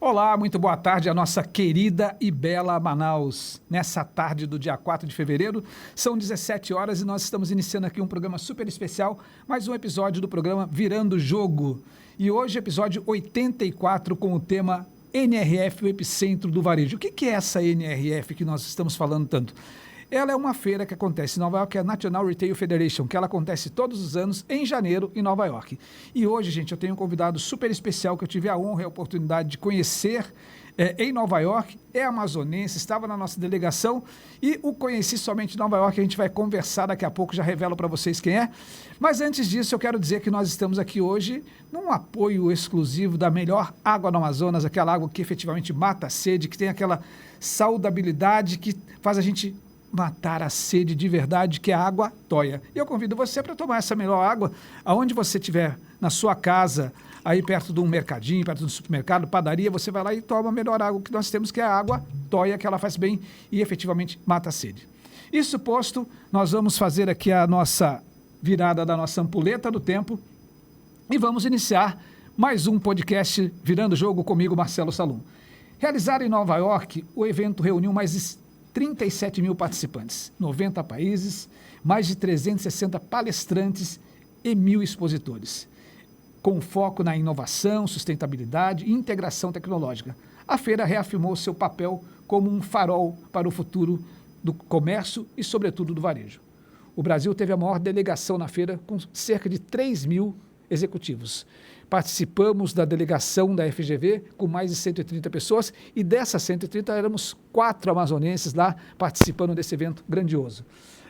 Olá, muito boa tarde à nossa querida e bela Manaus. Nessa tarde do dia 4 de fevereiro, são 17 horas e nós estamos iniciando aqui um programa super especial, mais um episódio do programa Virando Jogo. E hoje, episódio 84, com o tema NRF, o epicentro do varejo. O que é essa NRF que nós estamos falando tanto? Ela é uma feira que acontece em Nova York, é a National Retail Federation, que ela acontece todos os anos em janeiro em Nova York. E hoje, gente, eu tenho um convidado super especial que eu tive a honra e a oportunidade de conhecer em Nova York, é amazonense, estava na nossa delegação e o conheci somente em Nova York. A gente vai conversar daqui a pouco, já revelo para vocês quem é. Mas antes disso, eu quero dizer que nós estamos aqui hoje num apoio exclusivo da melhor água do Amazonas, aquela água que efetivamente mata a sede, que tem aquela saudabilidade que faz a gente matar a sede de verdade, que é a água Toia. E eu convido você para tomar essa melhor água aonde você estiver, na sua casa, aí perto de um mercadinho, perto do supermercado, padaria, você vai lá e toma a melhor água que nós temos, que é a água Toia, que ela faz bem e efetivamente mata a sede. Isso posto, nós vamos fazer aqui a nossa virada da nossa ampulheta do tempo e vamos iniciar mais um podcast Virando Jogo comigo, Marcelo Salum. Realizado em Nova York, o evento reuniu mais de 37 mil participantes, 90 países, mais de 360 palestrantes e 1.000 expositores, com foco na inovação, sustentabilidade e integração tecnológica. A feira reafirmou seu papel como um farol para o futuro do comércio e, sobretudo, do varejo. O Brasil teve a maior delegação na feira, com cerca de 3.000 executivos. Participamos da delegação da FGV com mais de 130 pessoas e dessas 130 éramos 4 amazonenses lá participando desse evento grandioso.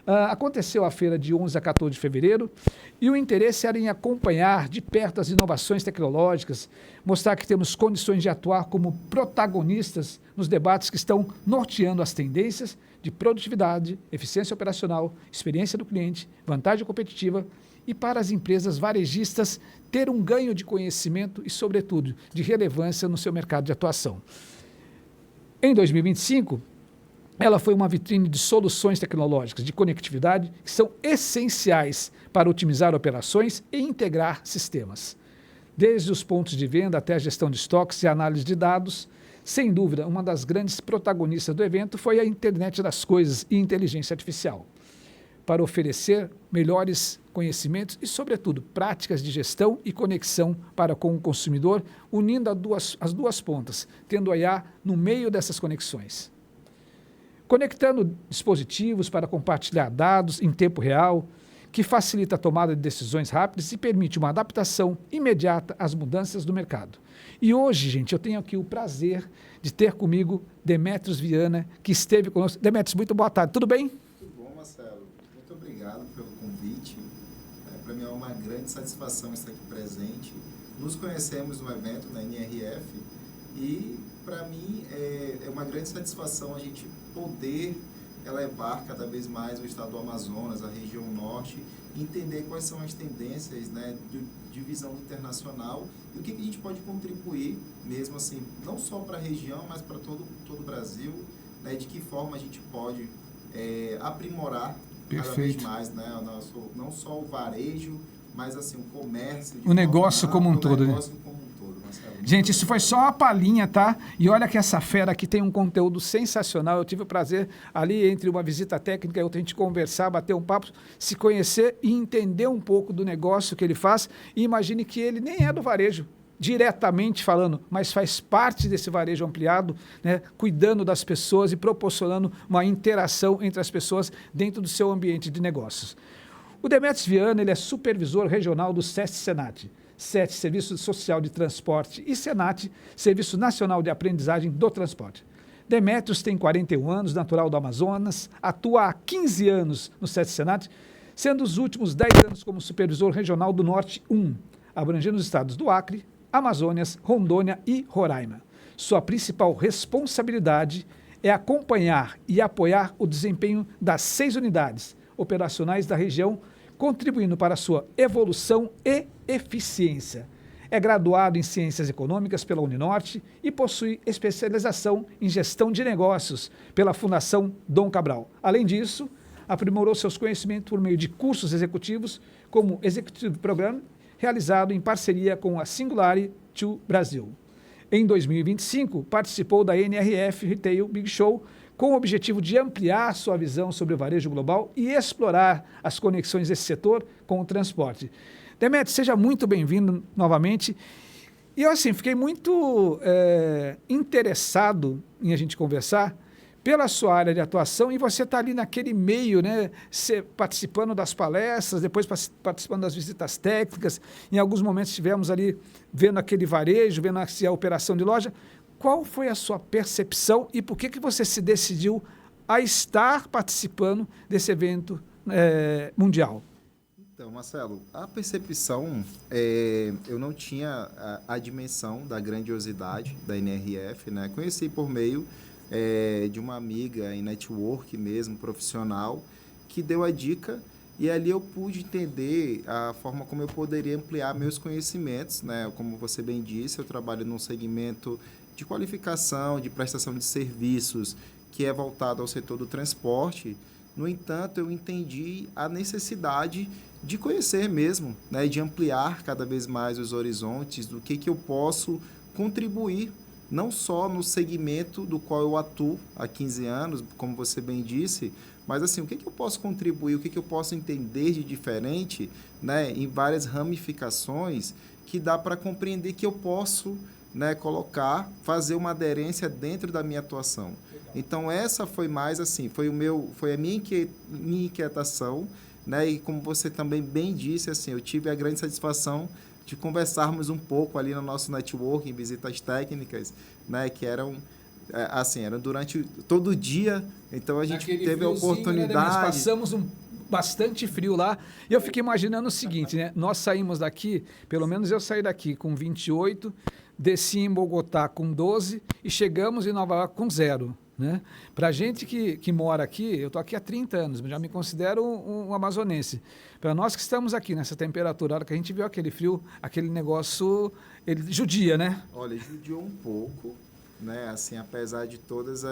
Aconteceu a feira de 11 a 14 de fevereiro e o interesse era em acompanhar de perto as inovações tecnológicas, mostrar que temos condições de atuar como protagonistas nos debates que estão norteando as tendências de produtividade, eficiência operacional, experiência do cliente, vantagem competitiva e para as empresas varejistas ter um ganho de conhecimento e, sobretudo, de relevância no seu mercado de atuação. Em 2025, ela foi uma vitrine de soluções tecnológicas de conectividade que são essenciais para otimizar operações e integrar sistemas. Desde os pontos de venda até a gestão de estoques e análise de dados, sem dúvida, uma das grandes protagonistas do evento foi a Internet das Coisas e inteligência artificial, para oferecer melhores conhecimentos e, sobretudo, práticas de gestão e conexão para com o consumidor, unindo as duas pontas, tendo a IA no meio dessas conexões. Conectando dispositivos para compartilhar dados em tempo real, que facilita a tomada de decisões rápidas e permite uma adaptação imediata às mudanças do mercado. E hoje, gente, eu tenho aqui o prazer de ter comigo Demetrios Viana, que esteve conosco. Demetrios, muito boa tarde, tudo bem? Tudo bom, Marcelo. Muito obrigado pelo convite. Para mim é uma grande satisfação estar aqui presente. Nos conhecemos no evento, na NRF, e para mim é uma grande satisfação a gente poder elevar cada vez mais o estado do Amazonas, a região norte, entender quais são as tendências, né, de visão internacional e o que a gente pode contribuir mesmo assim, não só para a região, mas para todo o Brasil, né, de que forma a gente pode aprimorar cada vez mais, né, não só o varejo, mas assim, o comércio. O negócio como um todo, né? Gente, isso foi só uma palhinha, tá? E olha que essa fera aqui tem um conteúdo sensacional. Eu tive o prazer ali, entre uma visita técnica e outra, a gente conversar, bater um papo, se conhecer e entender um pouco do negócio que ele faz. E imagine que ele nem é do varejo, diretamente falando, mas faz parte desse varejo ampliado, né, cuidando das pessoas e proporcionando uma interação entre as pessoas dentro do seu ambiente de negócios. O Demetrios Viana, ele é supervisor regional do SESC-Senat, SET, Serviço Social de Transporte, e Senat, Serviço Nacional de Aprendizagem do Transporte. Demetrios tem 41 anos, natural do Amazonas, atua há 15 anos no SESC-Senat, sendo os últimos 10 anos como supervisor regional do Norte 1, abrangendo os estados do Acre, Amazônias, Rondônia e Roraima. Sua principal responsabilidade é acompanhar e apoiar o desempenho das 6 unidades operacionais da região, contribuindo para a sua evolução e eficiência. É graduado em Ciências Econômicas pela Uninorte e possui especialização em Gestão de Negócios pela Fundação Dom Cabral. Além disso, aprimorou seus conhecimentos por meio de cursos executivos, como Executive Program, realizado em parceria com a Singularity 2 Brasil. Em 2025, participou da NRF Retail Big Show com o objetivo de ampliar sua visão sobre o varejo global e explorar as conexões desse setor com o transporte. Demetrio, seja muito bem-vindo novamente. E eu, assim, fiquei muito interessado em a gente conversar pela sua área de atuação e você está ali naquele meio, né, participando das palestras, depois participando das visitas técnicas, em alguns momentos estivemos ali vendo aquele varejo, vendo a operação de loja. Qual foi a sua percepção e por que você se decidiu a estar participando desse evento mundial? Então, Marcelo, a percepção, eu não tinha a dimensão da grandiosidade da NRF, né? Conheci por meio de uma amiga em network mesmo, profissional, que deu a dica e ali eu pude entender a forma como eu poderia ampliar meus conhecimentos, né? Como você bem disse, eu trabalho num segmento de qualificação, de prestação de serviços, que é voltado ao setor do transporte. No entanto, eu entendi a necessidade de conhecer mesmo, né? De ampliar cada vez mais os horizontes do que eu posso contribuir, não só no segmento do qual eu atuo há 15 anos, como você bem disse, mas assim, o que eu posso contribuir, o que eu posso entender de diferente, né? Em várias ramificações que dá para compreender que eu posso, né, fazer uma aderência dentro da minha atuação. Legal. Então, essa foi mais assim, foi a minha inquietação, né, e como você também bem disse, assim, eu tive a grande satisfação de conversarmos um pouco ali no nosso network, em visitas técnicas, né, que eram durante todo o dia, então a gente teve a oportunidade... Né, nós passamos bastante frio lá, e eu fiquei imaginando o seguinte, né, nós saímos daqui, pelo menos eu saí daqui com 28, desci em Bogotá com 12 e chegamos em Nova York com 0. Né? Para a gente que mora aqui, eu estou aqui há 30 anos, já me considero um amazonense. Para nós que estamos aqui nessa temperatura, a hora que a gente viu aquele frio, aquele negócio, ele judia, né? Olha, judiou um pouco, né? Assim, apesar de todos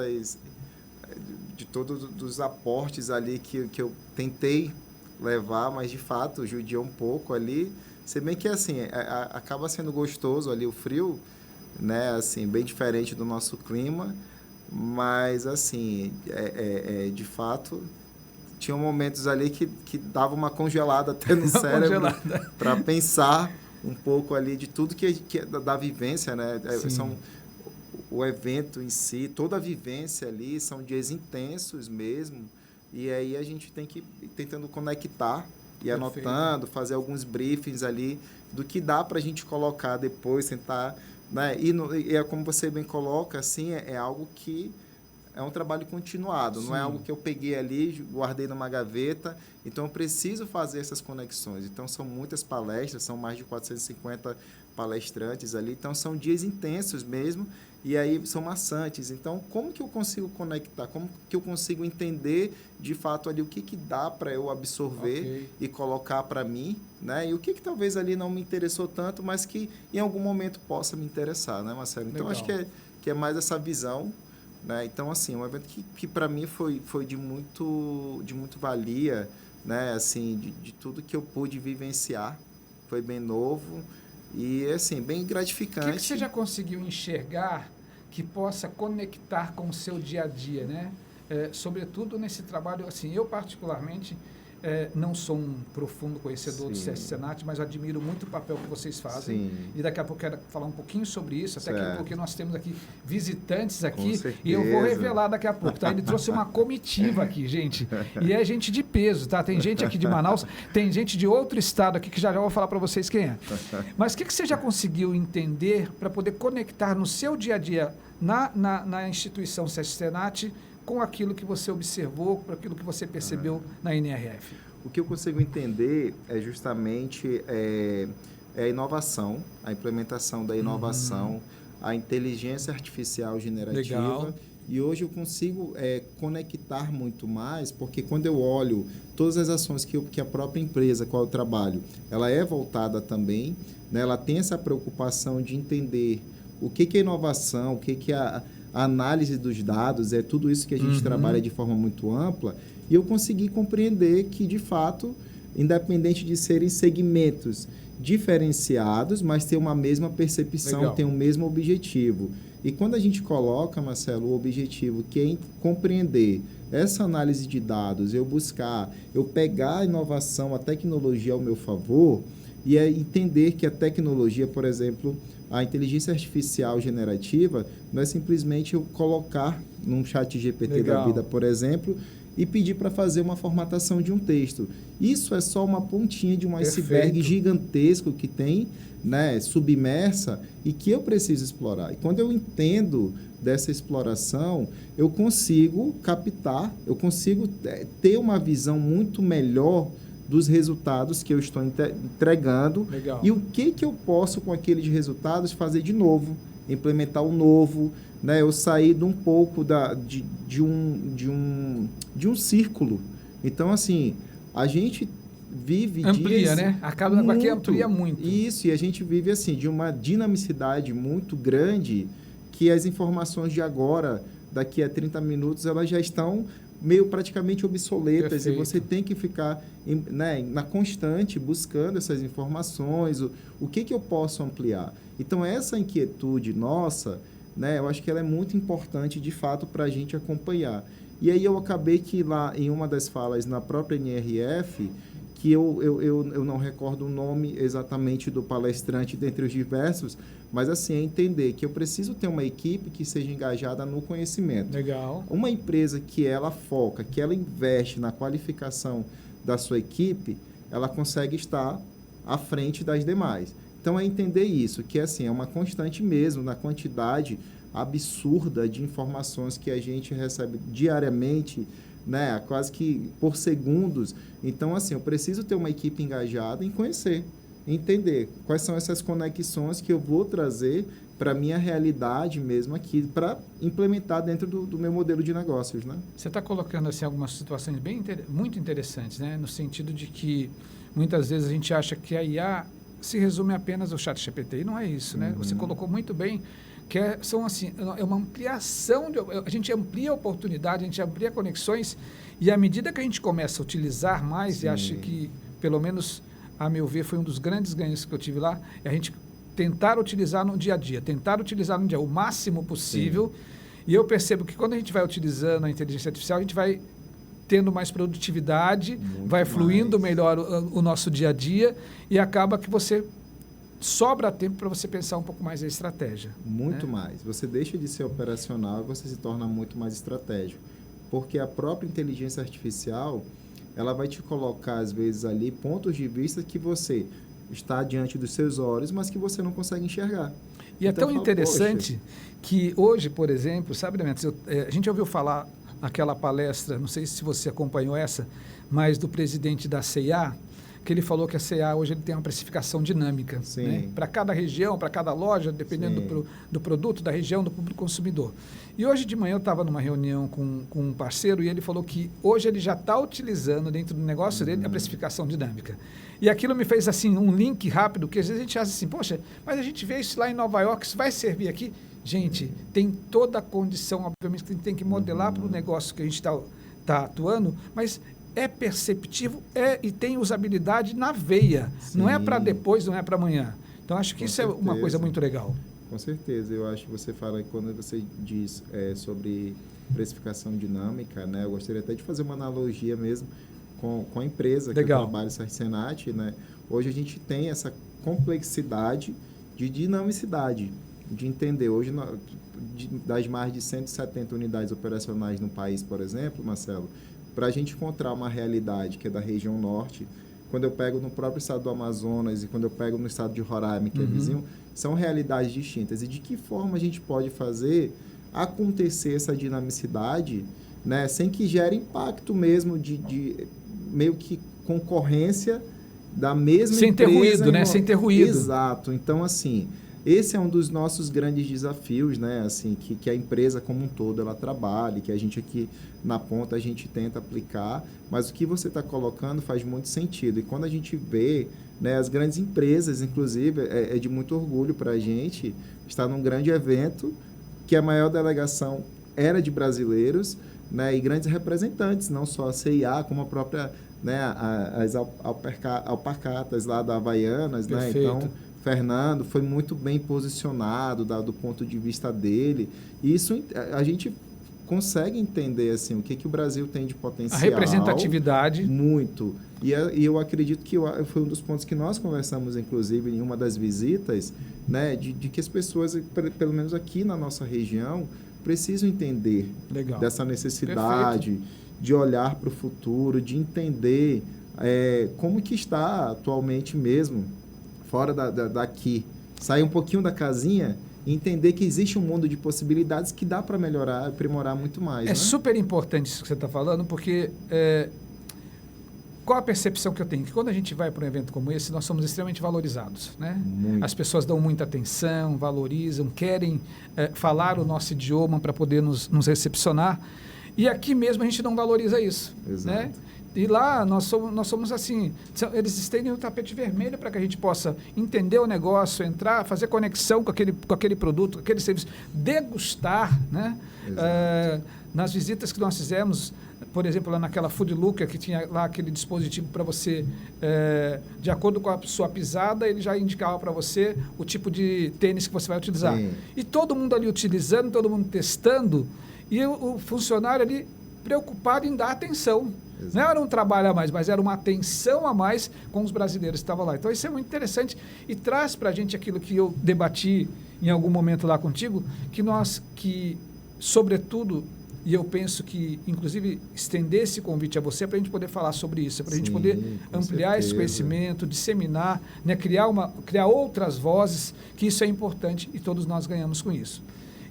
os aportes ali que eu tentei levar, mas de fato judiou um pouco ali. Se bem que assim, acaba sendo gostoso ali o frio, né? Assim, bem diferente do nosso clima, mas assim, de fato, tinha momentos ali que dava uma congelada até no cérebro para pensar um pouco ali de tudo da vivência, né? O evento em si, toda a vivência ali, são dias intensos mesmo, e aí a gente tem que ir tentando conectar e anotando, fazer alguns briefings ali do que dá para a gente colocar depois, tentar, né? E é como você bem coloca, assim, é algo que é um trabalho continuado. Sim. Não é algo que eu peguei ali, guardei numa gaveta, então eu preciso fazer essas conexões. Então são muitas palestras, são mais de 450 palestrantes ali, então são dias intensos mesmo, e aí são maçantes. Então, como que eu consigo conectar? Como que eu consigo entender, de fato, ali o que dá para eu absorver e colocar para mim, né? E o que talvez ali não me interessou tanto, mas que em algum momento possa me interessar, né, Marcelo? Então, legal. Acho que é mais essa visão, né? Então, assim, um evento que para mim foi de muito valia, né? Assim, de tudo que eu pude vivenciar. Foi bem novo e, assim, bem gratificante. O que você já conseguiu enxergar que possa conectar com o seu dia a dia, né? Sobretudo nesse trabalho, assim, eu particularmente não sou um profundo conhecedor do SESC Senat, mas admiro muito o papel que vocês fazem. Sim. E daqui a pouco eu quero falar um pouquinho sobre isso, até porque nós temos aqui visitantes aqui, e eu vou revelar daqui a pouco, tá? Ele trouxe uma comitiva aqui, gente, e é gente de peso, tá? Tem gente aqui de Manaus, tem gente de outro estado aqui, que já vou falar para vocês quem é. Mas o que você já conseguiu entender para poder conectar no seu dia a dia na instituição SESC Senat com aquilo que você observou, com aquilo que você percebeu na NRF? O que eu consigo entender é justamente a inovação, a implementação da inovação, a inteligência artificial generativa. Legal. E hoje eu consigo conectar muito mais, porque quando eu olho todas as ações que a própria empresa, qual eu trabalho, ela é voltada também, né? Ela tem essa preocupação de entender o que é inovação, o que é a análise dos dados, é tudo isso que a gente trabalha de forma muito ampla, e eu consegui compreender que, de fato, independente de serem segmentos diferenciados, mas têm uma mesma percepção, têm o mesmo objetivo. E quando a gente coloca, Marcelo, o objetivo que é compreender essa análise de dados, eu pegar a inovação, a tecnologia ao meu favor, e é entender que a tecnologia, por exemplo, a inteligência artificial generativa, não é simplesmente eu colocar num chat GPT da vida, por exemplo, e pedir para fazer uma formatação de um texto. Isso é só uma pontinha de um iceberg gigantesco que tem, né, submersa e que eu preciso explorar. E quando eu entendo dessa exploração, eu consigo captar, eu consigo ter uma visão muito melhor dos resultados que eu estou entregando. E o que eu posso, com aqueles resultados, fazer de novo, implementar o novo, né? Eu sair de um pouco de um círculo. Então, assim, a gente vive amplia, né? Acaba aqui amplia muito. Isso, e a gente vive assim de uma dinamicidade muito grande que as informações de agora, daqui a 30 minutos, elas já estão meio praticamente obsoletas. Perfeito. E você tem que ficar, né, na constante buscando essas informações, o que eu posso ampliar. Então, essa inquietude nossa, né, eu acho que ela é muito importante, de fato, para a gente acompanhar. E aí eu acabei que lá, em uma das falas na própria NRF, que eu não recordo o nome exatamente do palestrante dentre os diversos, mas assim, é entender que eu preciso ter uma equipe que seja engajada no conhecimento. Legal. Uma empresa que ela foca, que ela investe na qualificação da sua equipe, ela consegue estar à frente das demais. Então, é entender isso, que assim, é uma constante mesmo na quantidade absurda de informações que a gente recebe diariamente, né, quase que por segundos. Então, assim, eu preciso ter uma equipe engajada em conhecer, entender quais são essas conexões que eu vou trazer para a minha realidade mesmo aqui, para implementar dentro do meu modelo de negócios, né? Você está colocando, assim, algumas situações muito interessantes, né? No sentido de que, muitas vezes, a gente acha que a IA se resume apenas ao ChatGPT, e não é isso, né? Você colocou muito bem, que são assim, é uma ampliação, a gente amplia a oportunidade, a gente amplia conexões, e à medida que a gente começa a utilizar mais, Sim. e acho que, pelo menos, a meu ver, foi um dos grandes ganhos que eu tive lá, é a gente tentar utilizar no dia a dia, o máximo possível. Sim. E eu percebo que quando a gente vai utilizando a inteligência artificial, a gente vai tendo mais produtividade, vai fluindo melhor o nosso dia a dia, e acaba que você sobra tempo para você pensar um pouco mais a estratégia. Muito mais. Você deixa de ser operacional e você se torna muito mais estratégico. Porque a própria inteligência artificial, ela vai te colocar, às vezes, ali pontos de vista que você está diante dos seus olhos, mas que você não consegue enxergar. E então, é tão interessante que hoje, por exemplo, sabe, Demetrios, a gente ouviu falar naquela palestra, não sei se você acompanhou essa, mas do presidente da C&A, que ele falou que a C&A hoje ele tem uma precificação dinâmica, né? Para cada região, para cada loja, dependendo do produto, da região, do público consumidor. E hoje de manhã eu estava numa reunião com um parceiro e ele falou que hoje ele já está utilizando dentro do negócio dele a precificação dinâmica. E aquilo me fez assim um link rápido, que às vezes a gente acha assim, poxa, mas a gente vê isso lá em Nova York, isso vai servir aqui? Gente, tem toda a condição, obviamente, que a gente tem que modelar para o negócio que a gente está atuando, mas é perceptivo e tem usabilidade na veia. Sim. Não é para depois, não é para amanhã. Então, acho que isso é uma coisa muito legal. Com certeza. Eu acho que você fala, quando você diz sobre precificação dinâmica, né, eu gostaria até de fazer uma analogia mesmo com a empresa que eu trabalho, Sarcenat, né? Hoje a gente tem essa complexidade de dinamicidade, de entender. Hoje, das mais de 170 unidades operacionais no país, por exemplo, Marcelo, para a gente encontrar uma realidade que é da região norte, quando eu pego no próprio estado do Amazonas e quando eu pego no estado de Roraima, que é vizinho, são realidades distintas. E de que forma a gente pode fazer acontecer essa dinamicidade, né, sem que gere impacto mesmo de meio que concorrência da mesma sem empresa. Sem ter ruído, né? Sem ter ruído. Exato. Então, assim, esse é um dos nossos grandes desafios, né? Assim, que a empresa como um todo ela trabalha, que a gente aqui na ponta a gente tenta aplicar, mas o que você está colocando faz muito sentido. E quando a gente vê, né, as grandes empresas, inclusive, é de muito orgulho para a gente estar num grande evento que a maior delegação era de brasileiros, né, e grandes representantes, não só a CIA, como a própria, né, as alparcatas lá da Havaianas, né? Então, Fernando foi muito bem posicionado do ponto de vista dele. E isso a gente consegue entender assim, o que o Brasil tem de potencial. A representatividade. Muito. E eu acredito que foi um dos pontos que nós conversamos, inclusive, em uma das visitas, né, de que as pessoas, pelo menos aqui na nossa região, precisam entender dessa necessidade de olhar para o futuro, de entender como que está atualmente mesmo, fora daqui. Sair um pouquinho da casinha e entender que existe um mundo de possibilidades que dá para melhorar, aprimorar muito mais. É, né? Super importante isso que você está falando, porque qual a percepção que eu tenho? Que quando a gente vai para um evento como esse, nós somos extremamente valorizados, né? As pessoas dão muita atenção, valorizam, querem falar o nosso idioma para poder nos recepcionar. E aqui mesmo a gente não valoriza isso. Exato. Né? E lá nós somos assim, eles estendem o tapete vermelho para que a gente possa entender o negócio, entrar, fazer conexão com aquele produto, com aquele serviço, degustar, né? Nas visitas que nós fizemos, por exemplo, lá naquela Food Looker, que tinha lá aquele dispositivo para você, de acordo com a sua pisada, ele já indicava para você o tipo de tênis que você vai utilizar. Sim. E todo mundo ali utilizando, todo mundo testando, e o funcionário ali preocupado em dar atenção. Exato. Não era um trabalho a mais, mas era uma atenção a mais com os brasileiros que estavam lá. Então, isso é muito interessante e traz para a gente aquilo que eu debati em algum momento lá contigo, que sobretudo, e eu penso que, inclusive, estender esse convite a você para a gente poder falar sobre isso, para a gente poder ampliar esse conhecimento, disseminar, né, criar outras vozes, que isso é importante e todos nós ganhamos com isso.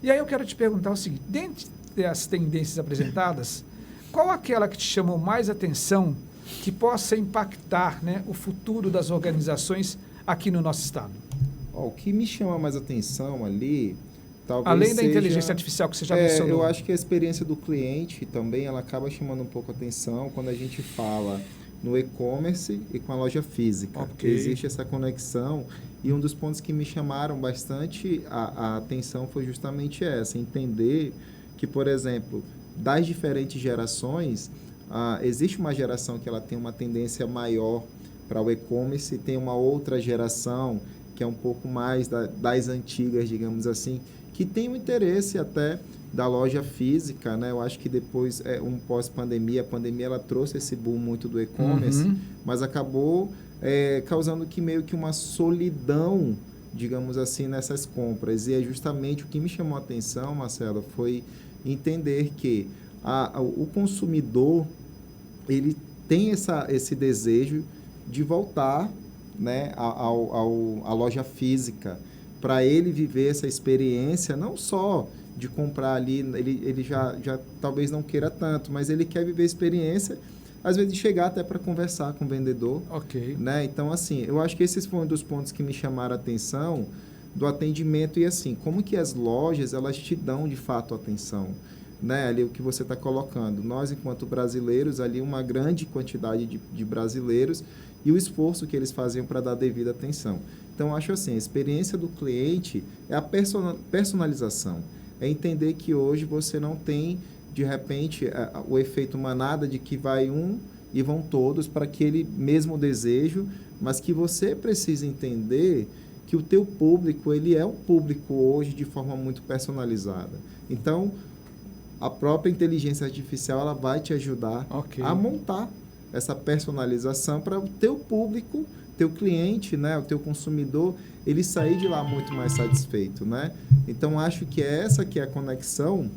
E aí eu quero te perguntar o seguinte, dentre as tendências apresentadas, qual aquela que te chamou mais atenção que possa impactar, né, o futuro das organizações aqui no nosso estado? O que me chama mais atenção ali, talvez além da inteligência artificial que você já mencionou. Eu acho que a experiência do cliente também ela acaba chamando um pouco a atenção quando a gente fala no e-commerce e com a loja física. Okay. Existe essa conexão e um dos pontos que me chamaram bastante a atenção foi justamente essa, entender que, por exemplo, das diferentes gerações, existe uma geração que ela tem uma tendência maior para o e-commerce, tem uma outra geração que é um pouco mais das antigas, digamos assim, que tem um interesse até da loja física, né? Eu acho que depois, um pós-pandemia, a pandemia ela trouxe esse boom muito do e-commerce, mas acabou causando meio que uma solidão, digamos assim, nessas compras. E é justamente o que me chamou a atenção, Marcelo, foi entender que o consumidor ele tem esse desejo de voltar, né, à loja física, para ele viver essa experiência, não só de comprar ali, ele já talvez não queira tanto, mas ele quer viver a experiência, às vezes chegar até para conversar com o vendedor. Ok. Né? Então, assim, eu acho que esses foram um dos pontos que me chamaram a atenção do atendimento e, assim, como que as lojas, elas te dão, de fato, atenção. Né? Ali o que você está colocando. Nós, enquanto brasileiros, ali uma grande quantidade de brasileiros e o esforço que eles faziam para dar devida atenção. Então, acho assim, a experiência do cliente é a personalização. É entender que hoje você não tem, de repente, o efeito manada de que vai um e vão todos para aquele mesmo desejo, mas que você precisa entender que o teu público, ele é um público hoje de forma muito personalizada. Então, a própria inteligência artificial ela vai te ajudar a montar essa personalização para o teu público, teu cliente, né, o teu consumidor, ele sair de lá muito mais satisfeito, né? Então, acho que essa que é a conexão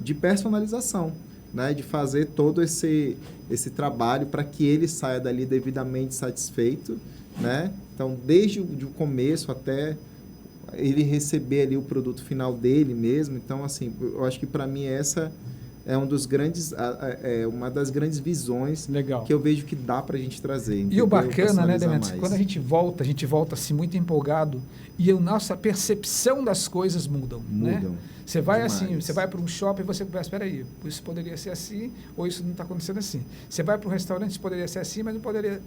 de personalização, né, de fazer todo esse trabalho para que ele saia dali devidamente satisfeito, né? Então, desde o começo até ele receber ali o produto final dele mesmo. Então, assim, eu acho que para mim essa é uma das grandes visões que eu vejo que dá para a gente trazer. E o bacana, né, Demetrios, quando a gente volta assim, muito empolgado e a nossa percepção das coisas mudam. Né? Você vai assim, você vai para um shopping e você pensa, espera aí, isso poderia ser assim ou isso não está acontecendo assim. Você vai para um restaurante, isso poderia ser assim, mas não poderia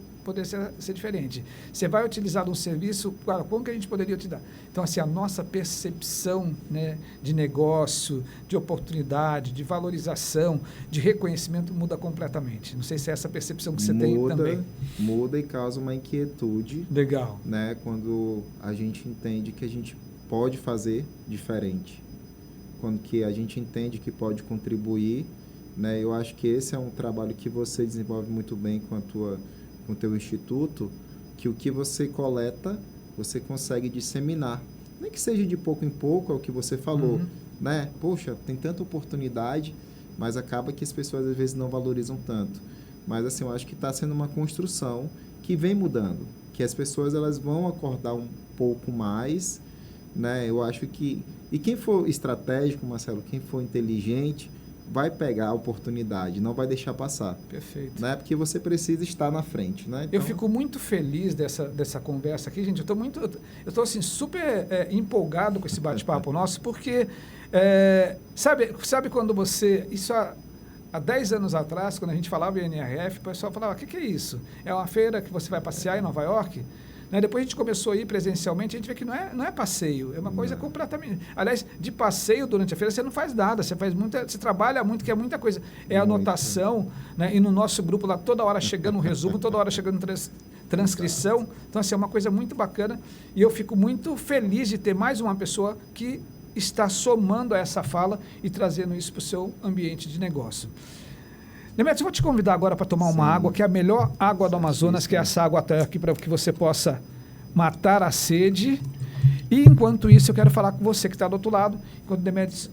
ser diferente. Você vai utilizar um serviço, como que a gente poderia utilizar? Então, assim, a nossa percepção, né, de negócio, de oportunidade, de valorização valorização, de reconhecimento muda completamente. Não sei se é essa percepção que você tem também. Muda e causa uma inquietude. Legal. Né, quando a gente entende que a gente pode fazer diferente. Quando que a gente entende que pode contribuir, né, eu acho que esse é um trabalho que você desenvolve muito bem com o teu instituto, que o que você coleta, você consegue disseminar. Nem que seja de pouco em pouco, é o que você falou, né? Poxa, tem tanta oportunidade, mas acaba que as pessoas às vezes não valorizam tanto. Mas assim, eu acho que está sendo uma construção que vem mudando, que as pessoas elas vão acordar um pouco mais, né? Eu acho que... E quem for estratégico, Marcelo, quem for inteligente, vai pegar a oportunidade, não vai deixar passar. Perfeito. Né? Porque você precisa estar na frente, né? Então... Eu fico muito feliz dessa conversa aqui, gente. Eu estou assim, super empolgado com esse bate-papo nosso, porque sabe quando você... Isso há 10 anos atrás, quando a gente falava em NRF, o pessoal falava, o que é isso? É uma feira que você vai passear em Nova York? Né? Depois a gente começou a ir presencialmente, a gente vê que não é passeio, é uma coisa completamente... Aliás, de passeio durante a feira você não faz nada, você trabalha muito, que é muita coisa. É anotação, né? E no nosso grupo lá toda hora chegando um resumo, toda hora chegando transcrição. Então, assim, é uma coisa muito bacana e eu fico muito feliz de ter mais uma pessoa que está somando a essa fala e trazendo isso para o seu ambiente de negócio. Demetrios, eu vou te convidar agora para tomar uma água, que é a melhor água do Amazonas, que é essa água até aqui, para que você possa matar a sede. E, enquanto isso, eu quero falar com você que está do outro lado. Enquanto o Demetrios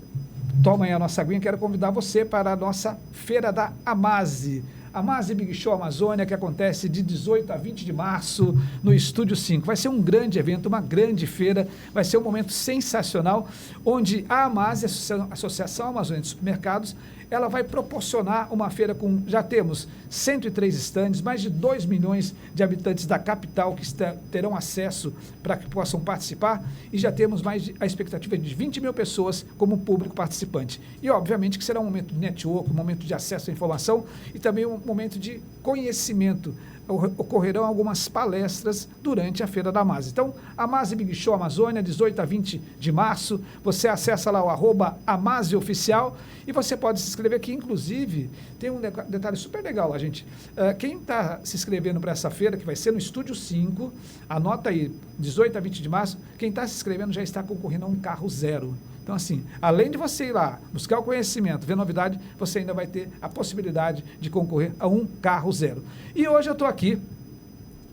toma aí a nossa aguinha, quero convidar você para a nossa Feira da Amaze. Amaze Big Show Amazônia, que acontece de 18 a 20 de março no Estúdio 5. Vai ser um grande evento, uma grande feira, vai ser um momento sensacional, onde a Amaze, a Associação Amazônia de Supermercados, ela vai proporcionar uma feira com, já temos 103 estandes, mais de 2 milhões de habitantes da capital que terão acesso para que possam participar, e já temos a expectativa de 20 mil pessoas como público participante. E, obviamente, que será um momento de network, um momento de acesso à informação e também um momento de conhecimento. Ocorrerão algumas palestras durante a Feira da Amaze. Então, Amaze Big Show Amazônia, 18 a 20 de março. Você acessa lá o @AmazeOficial e você pode se inscrever aqui. Inclusive, tem um detalhe super legal lá, gente. Quem está se inscrevendo para essa feira, que vai ser no Estúdio 5, anota aí, 18 a 20 de março, quem está se inscrevendo já está concorrendo a um carro zero. Então, assim, além de você ir lá, buscar o conhecimento, ver novidade, você ainda vai ter a possibilidade de concorrer a um carro zero. E hoje eu estou aqui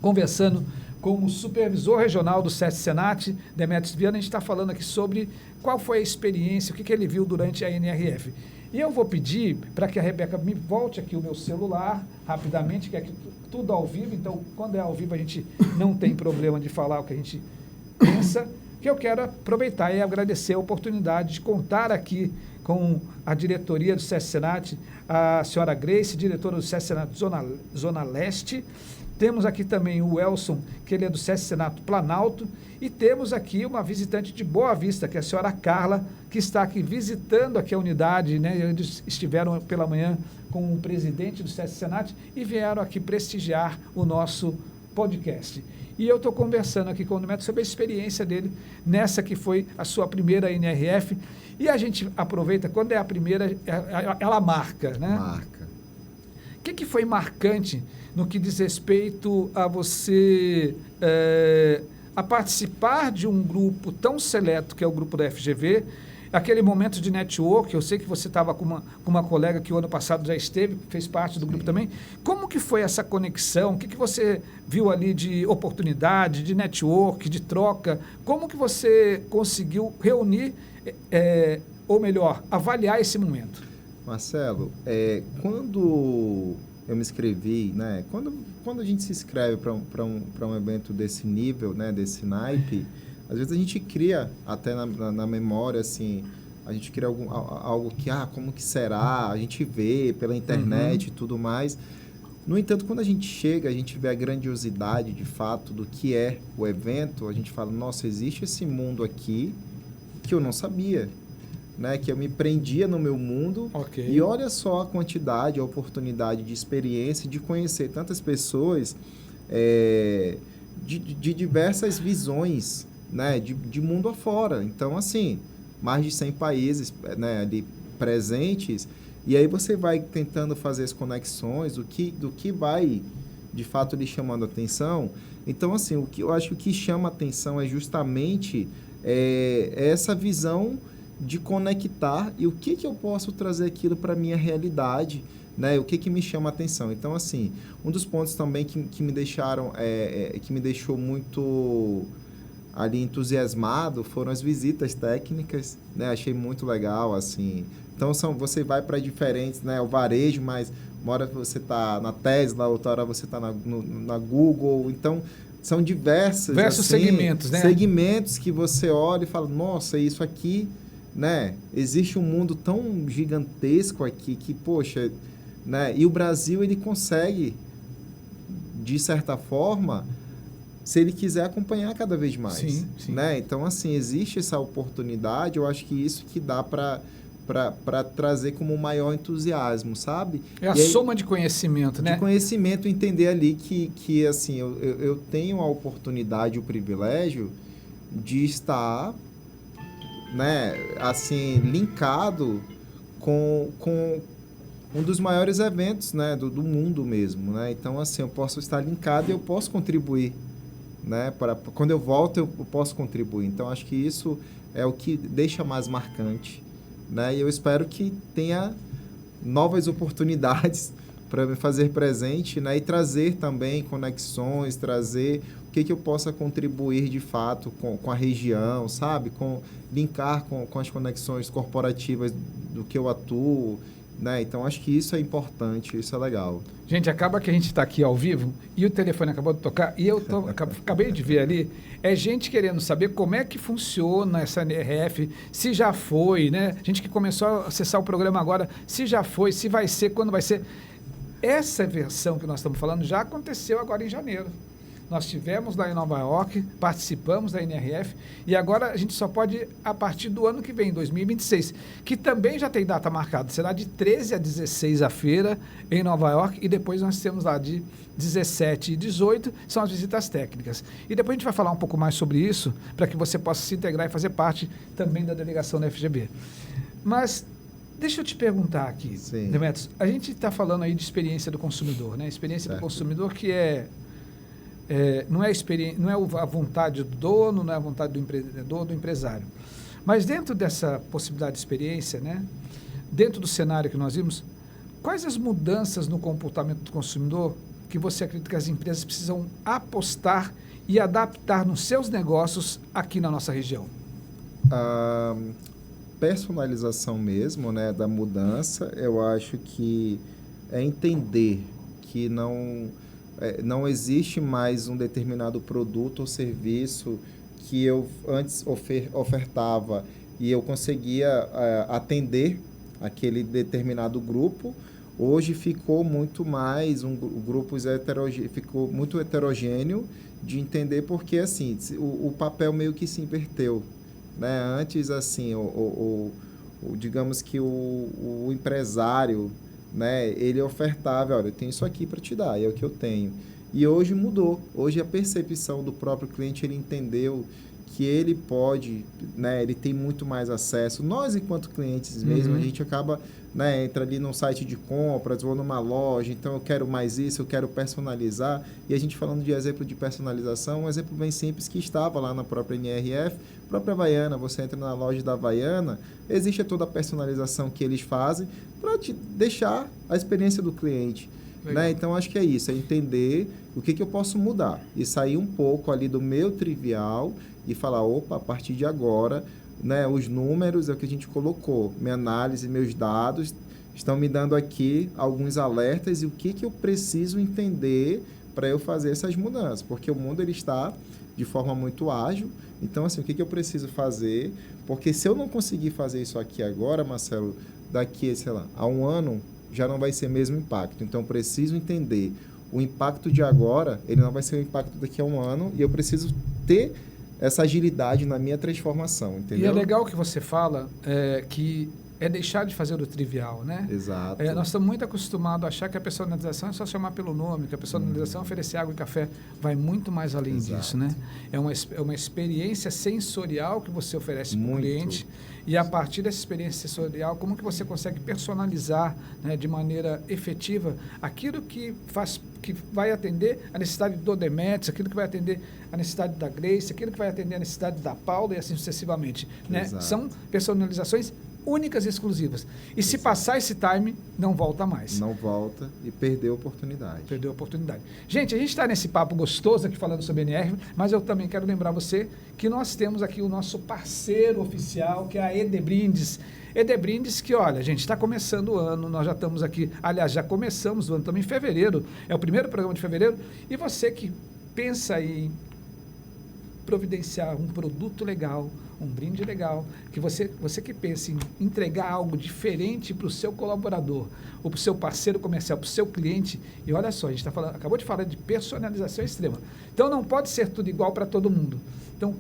conversando com o supervisor regional do SESC Senat, Demetrios Viana. A gente está falando aqui sobre qual foi a experiência, o que ele viu durante a NRF. E eu vou pedir para que a Rebeca me volte aqui o meu celular rapidamente, que é tudo ao vivo. Então, quando é ao vivo, a gente não tem problema de falar o que a gente pensa. Que eu quero aproveitar e agradecer a oportunidade de contar aqui com a diretoria do SESC Senat, a senhora Grace, diretora do SESC Senat Zona Leste. Temos aqui também o Elson, que ele é do SESC Senat Planalto. E temos aqui uma visitante de Boa Vista, que é a senhora Carla, que está aqui visitando aqui a unidade, né? Eles estiveram pela manhã com o presidente do SESC Senat e vieram aqui prestigiar o nosso podcast. E eu estou conversando aqui com o Demetrios sobre a experiência dele nessa que foi a sua primeira NRF. E a gente aproveita, quando é a primeira, ela marca, né? Marca. O que foi marcante no que diz respeito a você a participar de um grupo tão seleto que é o grupo da FGV, aquele momento de network? Eu sei que você estava com uma colega que o ano passado já esteve, fez parte do grupo também. Como que foi essa conexão? O que você viu ali de oportunidade, de network, de troca? Como que você conseguiu reunir, ou melhor, avaliar esse momento? Marcelo, quando eu me inscrevi, né? Quando a gente se inscreve para um evento desse nível, né? Desse naipe, às vezes a gente cria, até na memória, assim, a gente cria algo que, como que será? A gente vê pela internet e tudo mais. No entanto, quando a gente chega, a gente vê a grandiosidade, de fato, do que é o evento, a gente fala, nossa, existe esse mundo aqui que eu não sabia, né? Que eu me prendia no meu mundo. Okay. E olha só a quantidade, a oportunidade de experiência, de conhecer tantas pessoas de diversas visões, né, de mundo afora. Então, assim, mais de 100 países, né, ali presentes, E aí você vai tentando fazer as conexões do que vai, de fato, lhe chamando a atenção. Então, assim, o que eu acho que o que chama a atenção é justamente essa visão de conectar e o que eu posso trazer aquilo para a minha realidade, né? O que me chama a atenção. Então, assim, um dos pontos também que me deixaram, que me deixou muito ali entusiasmado foram as visitas técnicas, né? Achei muito legal, assim. Então, você vai para diferentes, né? O varejo, mas uma hora você está na Tesla, outra hora você está na Google. Então, são diversos assim, segmentos, né? Segmentos que você olha e fala, nossa, isso aqui, né? Existe um mundo tão gigantesco aqui que, poxa, né? E o Brasil, ele consegue, de certa forma, se ele quiser acompanhar cada vez mais. Sim, sim. Né? Então, assim, existe essa oportunidade, eu acho que isso que dá para trazer como maior entusiasmo, sabe? É a soma de conhecimento, né? De conhecimento, entender ali que assim, eu tenho a oportunidade, o privilégio de estar, né, assim, linkado com um dos maiores eventos, né, do mundo mesmo, né? Então, assim, eu posso estar linkado e eu posso contribuir, né? Quando eu volto, eu posso contribuir. Então, acho que isso é o que deixa mais marcante, né? E eu espero que tenha novas oportunidades para me fazer presente, né? E trazer também conexões, trazer o que eu possa contribuir de fato com a região, sabe? Linkar com as conexões corporativas do que eu atuo, né? Então, acho que isso é importante, isso é legal. Gente, acaba que a gente está aqui ao vivo e o telefone acabou de tocar e eu acabei de ver ali, gente querendo saber como é que funciona essa NRF, se já foi, né? Gente que começou a acessar o programa agora, se já foi, se vai ser, quando vai ser. Essa versão que nós estamos falando já aconteceu agora em janeiro. Nós estivemos lá em Nova York, participamos da NRF e agora a gente só pode ir a partir do ano que vem, 2026, que também já tem data marcada. Será de 13 a 16 a feira em Nova York e depois nós temos lá de 17 e 18, são as visitas técnicas. E depois a gente vai falar um pouco mais sobre isso para que você possa se integrar e fazer parte também da delegação da FGB. Mas deixa eu te perguntar aqui, Demetrios, a gente está falando aí de experiência do consumidor, né? Experiência do consumidor que não é a vontade do dono, não é a vontade do empreendedor, do empresário. Mas dentro dessa possibilidade de experiência, né, dentro do cenário que nós vimos, quais as mudanças no comportamento do consumidor que você acredita que as empresas precisam apostar e adaptar nos seus negócios aqui na nossa região? A personalização mesmo, né, da mudança, eu acho que é entender que não existe mais um determinado produto ou serviço que eu antes ofertava e eu conseguia atender aquele determinado grupo. Hoje ficou muito mais ficou muito heterogêneo de entender porque assim o papel meio que se inverteu, né? Antes assim digamos que o empresário, né, ele ofertava, olha, eu tenho isso aqui para te dar, é o que eu tenho. E hoje mudou. Hoje a percepção do próprio cliente, ele entendeu que ele pode, né, ele tem muito mais acesso. Nós, enquanto clientes mesmo, a gente acaba, né, entra ali num site de compras, vou numa loja, então eu quero mais isso, eu quero personalizar. E a gente falando de exemplo de personalização, um exemplo bem simples que estava lá na própria NRF, própria Havaiana, você entra na loja da Havaiana, existe toda a personalização que eles fazem para te deixar a experiência do cliente. Né? Então, acho que é isso, é entender o que eu posso mudar e sair um pouco ali do meu trivial e falar, opa, a partir de agora, né, os números é o que a gente colocou, minha análise, meus dados estão me dando aqui alguns alertas e o que eu preciso entender para eu fazer essas mudanças, porque o mundo ele está de forma muito ágil. Então, assim, o que eu preciso fazer? Porque se eu não conseguir fazer isso aqui agora, Marcelo, daqui, sei lá, a um ano, já não vai ser o mesmo impacto. Então, eu preciso entender o impacto de agora, ele não vai ser o impacto daqui a um ano, e eu preciso ter essa agilidade na minha transformação, entendeu? E é legal que você fala que é deixar de fazer o trivial, né? Exato. Nós estamos muito acostumados a achar que a personalização é só chamar pelo nome, que a personalização é oferecer água e café. Vai muito mais além disso, né? É uma experiência sensorial que você oferece para o cliente, e a partir dessa experiência sensorial, como que você consegue personalizar, né, de maneira efetiva aquilo que vai atender a necessidade do Demetrios, aquilo que vai atender a necessidade da Grace, aquilo que vai atender a necessidade da Paula e assim sucessivamente, né? São personalizações únicas e exclusivas. E se passar esse time, não volta mais. Não volta e perdeu a oportunidade. Perdeu a oportunidade. Gente, a gente está nesse papo gostoso aqui falando sobre NR, mas eu também quero lembrar você que nós temos aqui o nosso parceiro oficial, que é a Edebrindes. Edebrindes que, olha, gente, está começando o ano, nós já estamos aqui, aliás, já começamos o ano, estamos em fevereiro, é o primeiro programa de fevereiro, e você que pensa em providenciar um produto legal, um brinde legal, que você que pensa em entregar algo diferente para o seu colaborador, ou para o seu parceiro comercial, para o seu cliente, e olha só, a gente acabou de falar de personalização extrema. Então não pode ser tudo igual para todo mundo. Então,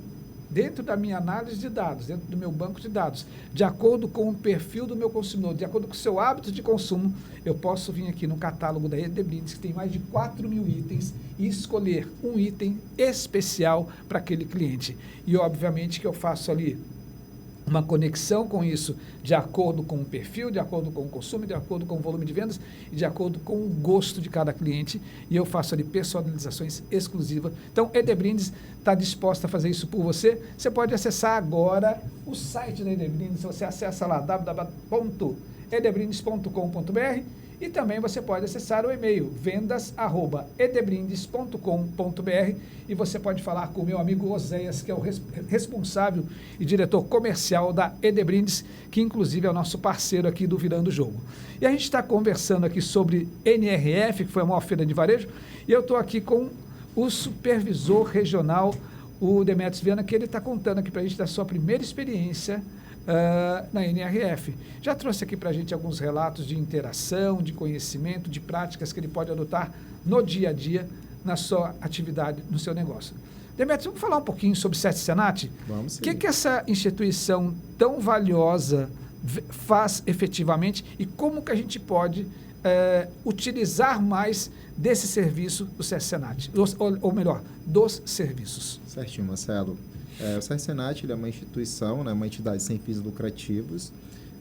dentro da minha análise de dados, dentro do meu banco de dados, de acordo com o perfil do meu consumidor, de acordo com o seu hábito de consumo, eu posso vir aqui no catálogo da Edebrindes, que tem mais de 4.000 itens, e escolher um item especial para aquele cliente. E, obviamente, que eu faço ali uma conexão com isso, de acordo com o perfil, de acordo com o consumo, de acordo com o volume de vendas e de acordo com o gosto de cada cliente, e eu faço ali personalizações exclusivas. Então, Edebrindes está disposta a fazer isso por você. Você pode acessar agora o site da Edebrindes, você acessa lá www.edebrindes.com.br, e também você pode acessar o e-mail vendas@edebrindes.com.br, e você pode falar com o meu amigo Oséias, que é o responsável e diretor comercial da Edebrindes, que inclusive é o nosso parceiro aqui do Virando o Jogo. E a gente está conversando aqui sobre NRF, que foi a maior feira de varejo, e eu estou aqui com o supervisor regional, o Demetrios Viana, que ele está contando aqui para a gente da sua primeira experiência na NRF. Já trouxe aqui para a gente alguns relatos de interação, de conhecimento, de práticas que ele pode adotar no dia a dia, na sua atividade, no seu negócio. Demetrios, vamos falar um pouquinho sobre o SESC Senat? Vamos sim. O que essa instituição tão valiosa faz efetivamente e como que a gente pode utilizar mais desse serviço do SESC Senat, ou melhor, dos serviços? Certinho, Marcelo. O SESC Senat ele é uma instituição, né, uma entidade sem fins lucrativos.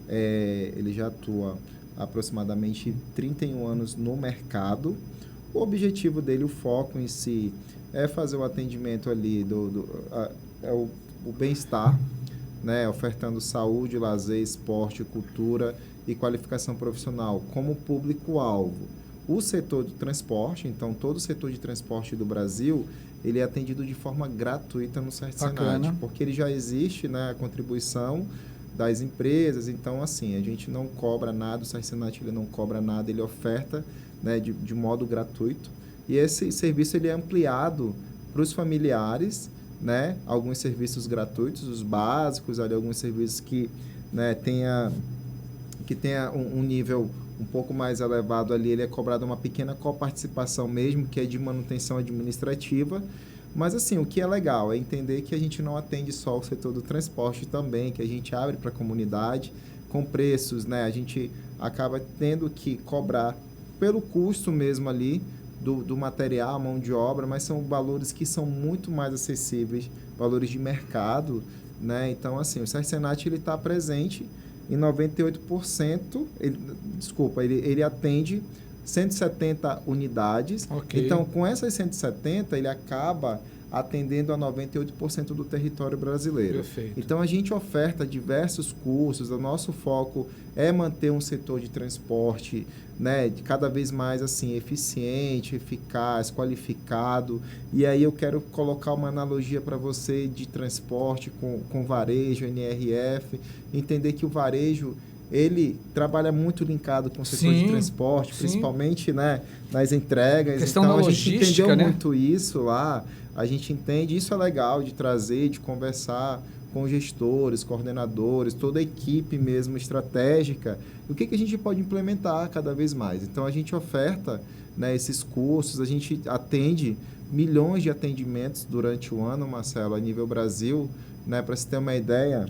Ele já atua há aproximadamente 31 anos no mercado. O objetivo dele, o foco em si, é fazer o atendimento ali o bem-estar, né, ofertando saúde, lazer, esporte, cultura e qualificação profissional como público-alvo. O setor de transporte, então todo o setor de transporte do Brasil, ele é atendido de forma gratuita no SESC Senat, porque ele já existe, né, a contribuição das empresas, então assim, a gente não cobra nada, o SESC Senat ele não cobra nada, ele oferta, né, de modo gratuito, e esse serviço ele é ampliado para os familiares, né, alguns serviços gratuitos, os básicos, ali, alguns serviços que, né, tenha um nível um pouco mais elevado ali, ele é cobrado uma pequena coparticipação mesmo, que é de manutenção administrativa. Mas assim, o que é legal é entender que a gente não atende só o setor do transporte também, que a gente abre para a comunidade com preços, né? A gente acaba tendo que cobrar pelo custo mesmo ali do material, mão de obra, mas são valores que são muito mais acessíveis, valores de mercado, né? Então, assim, o SESC Senat ele está presente em 98%, ele atende 170 unidades. Okay. Então, com essas 170, ele acaba atendendo a 98% do território brasileiro. Perfeito. Então, a gente oferta diversos cursos, o nosso foco é manter um setor de transporte, né, cada vez mais assim, eficiente, eficaz, qualificado. E aí eu quero colocar uma analogia para você de transporte com varejo, NRF, entender que o varejo ele trabalha muito linkado com o setor de transporte, principalmente, né, nas entregas. Questão então, da logística, a gente entendeu, né? muito isso lá, a gente entende, isso é legal de trazer, de conversar com gestores, coordenadores, toda a equipe mesmo estratégica, o que a gente pode implementar cada vez mais. Então, a gente oferta, né, esses cursos, a gente atende milhões de atendimentos durante o ano, Marcelo, a nível Brasil, né, para você ter uma ideia.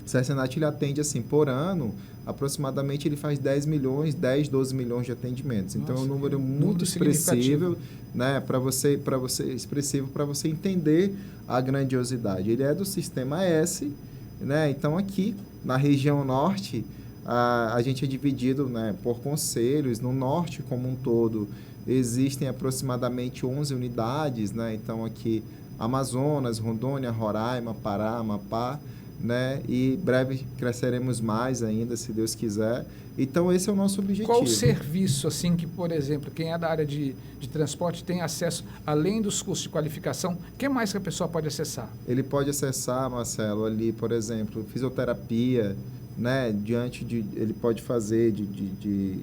O SESC Senat ele atende assim, por ano, aproximadamente ele faz 10 milhões, 10, 12 milhões de atendimentos. Então, Nossa, é um número muito número expressivo, né, para você entender a grandiosidade. Ele é do Sistema S, né? Então, aqui, na região norte, a gente é dividido, né, por conselhos. No norte, como um todo, existem aproximadamente 11 unidades, né? Então, aqui, Amazonas, Rondônia, Roraima, Pará, Amapá, né? E breve cresceremos mais ainda, se Deus quiser. Então, esse é o nosso objetivo. Qual o serviço, assim, que, por exemplo, quem é da área de transporte tem acesso, além dos cursos de qualificação, o que mais que a pessoa pode acessar? Ele pode acessar, Marcelo, ali, por exemplo, fisioterapia, né? Ele pode fazer de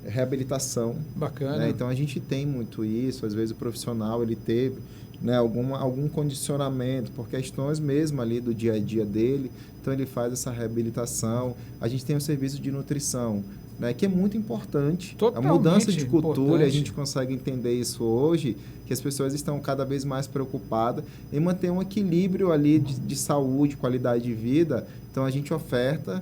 reabilitação. Bacana. Né? Então, a gente tem muito isso. Às vezes, o profissional, ele teve, né, algum condicionamento por questões mesmo ali do dia a dia dele. Então, ele faz essa reabilitação. A gente tem o serviço de nutrição, né, que é muito importante. Totalmente a mudança de cultura, importante. a gente consegue entender isso hoje, que as pessoas estão cada vez mais preocupadas em manter um equilíbrio ali de saúde, qualidade de vida. Então, a gente oferta,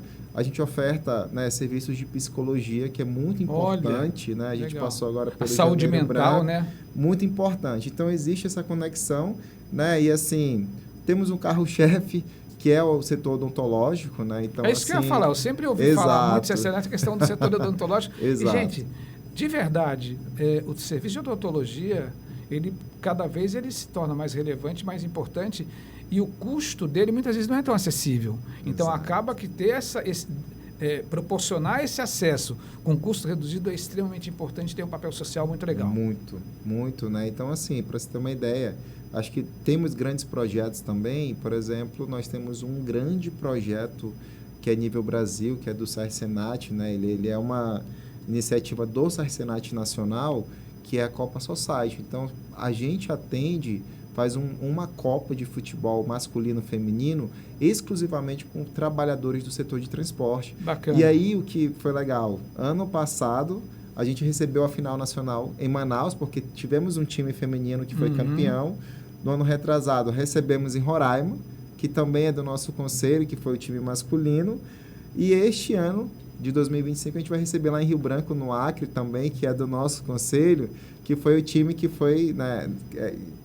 né, serviços de psicologia, que é muito importante. Olha, né? A gente legal. passou agora pelo A saúde Janeiro mental, Branco, né? muito importante. Então, existe essa conexão, né? E, assim, temos um carro-chefe, que é o setor odontológico, né? Então, É isso que eu ia falar. Eu sempre ouvi falar muito essa questão do setor odontológico. Exato. E, gente, de verdade, o serviço de odontologia, ele cada vez ele se torna mais relevante, mais importante, e o custo dele muitas vezes não é tão acessível. Então, Exato. acaba que ter proporcionar esse acesso com custo reduzido é extremamente importante, tem um papel social muito legal. Muito, muito, né? Então, assim, para você ter uma ideia, acho que temos grandes projetos também. Por exemplo, nós temos um grande projeto que é nível Brasil, que é do Sarsenat, né? Ele é uma iniciativa do Sarsenat Nacional, que é a Copa Society. Então, a gente faz uma Copa de futebol masculino e feminino exclusivamente com trabalhadores do setor de transporte. Bacana. E aí, o que foi legal? Ano passado, a gente recebeu a final nacional em Manaus, porque tivemos um time feminino que foi campeão. No ano retrasado, recebemos em Roraima, que também é do nosso conselho, que foi o time masculino. E este ano, de 2025, a gente vai receber lá em Rio Branco, no Acre também, que é do nosso conselho, que foi o time que foi, né,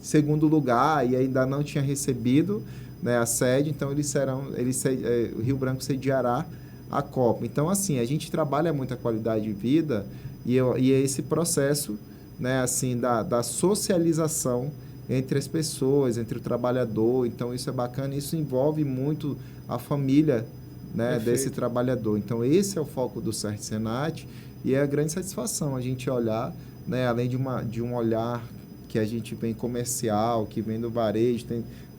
segundo lugar e ainda não tinha recebido, né, a sede. Então, o Rio Branco sediará a Copa. Então, assim, a gente trabalha muito a qualidade de vida e é esse processo, né, assim, da socialização entre as pessoas, entre o trabalhador. Então, isso é bacana, isso envolve muito a família, né, desse trabalhador. Então, esse é o foco do Sarsenat e é a grande satisfação a gente olhar, né, além de um olhar que a gente vem comercial, que vem do varejo,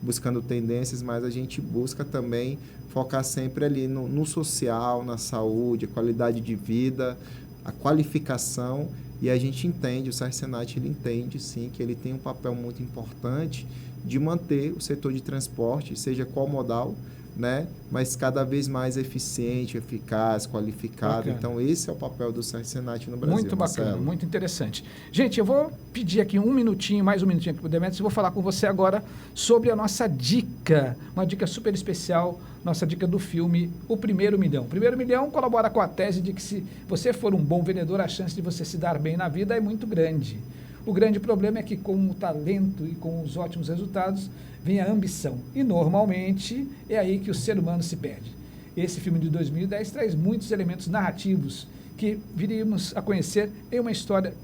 buscando tendências, mas a gente busca também focar sempre ali no social, na saúde, a qualidade de vida, a qualificação. E a gente entende, o Sarsenat, ele entende, sim, que ele tem um papel muito importante de manter o setor de transporte, seja qual modal, né, mas cada vez mais eficiente, eficaz, qualificado. Bacana. Então, esse é o papel do Sarsenat no Brasil. Muito bacana, Marcelo. muito interessante. Gente, eu vou pedir aqui mais um minutinho aqui para o Demetrios, e vou falar com você agora sobre a nossa dica, uma dica super especial, nossa dica do filme O Primeiro Milhão. O Primeiro Milhão colabora com a tese de que se você for um bom vendedor, a chance de você se dar bem na vida é muito grande. O grande problema é que com o talento e com os ótimos resultados vem a ambição. E normalmente é aí que o ser humano se perde. Esse filme de 2010 traz muitos elementos narrativos que viríamos a conhecer em uma história